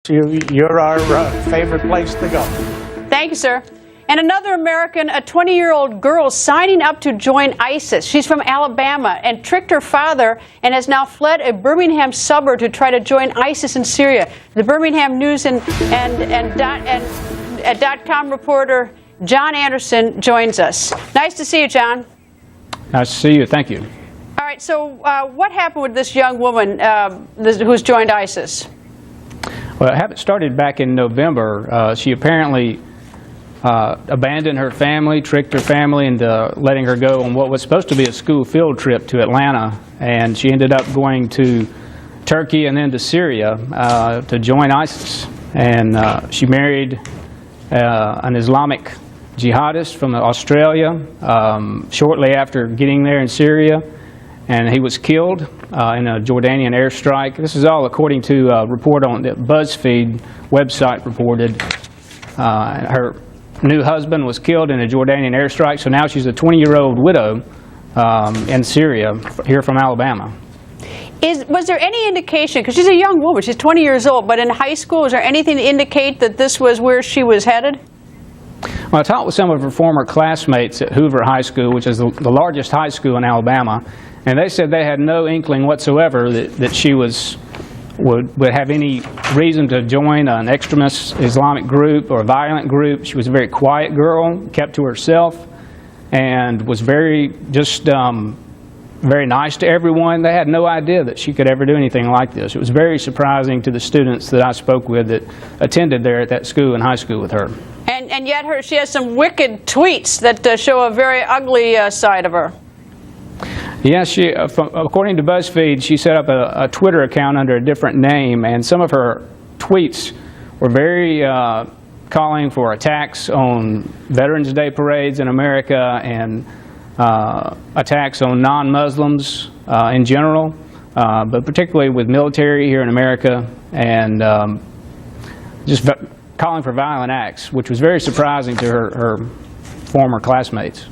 You're our favorite place to go. Thank you, sir. And another American, a 20-year-old girl signing up to join ISIS. She's from Alabama and tricked her father and has now fled a Birmingham suburb to try to join ISIS in Syria. The Birmingham News and .com reporter John Anderson joins us. Nice to see you, John. Nice to see you. Thank you. All right, so what happened with this young woman who's joined ISIS? Well, it started back in November. She apparently abandoned her family, tricked her family into letting her go on what was supposed to be a school field trip to Atlanta, and she ended up going to Turkey and then to Syria to join ISIS. And she married an Islamic jihadist from Australia shortly after getting there in Syria, and he was killed in a Jordanian airstrike. This is all according to a report on the BuzzFeed website reported. Her new husband was killed in a Jordanian airstrike, so now she's a 20-year-old widow in Syria, here from Alabama. Was there any indication, because she's a young woman, she's 20 years old, but in high school, was there anything to indicate that this was where she was headed? Well, I talked with some of her former classmates at Hoover High School, which is the largest high school in Alabama, and they said they had no inkling whatsoever that she would have any reason to join an extremist Islamic group or a violent group. She was a very quiet girl, kept to herself, and was very nice to everyone. They had no idea that she could ever do anything like this. It was very surprising to the students that I spoke with that attended there at that school and high school with her. And yet she has some wicked tweets that show a very ugly side of her. Yeah, according to BuzzFeed, she set up a Twitter account under a different name, and some of her tweets were very calling for attacks on Veterans Day parades in America and attacks on non-Muslims in general, but particularly with military here in America, and just calling for violent acts, which was very surprising to her former classmates.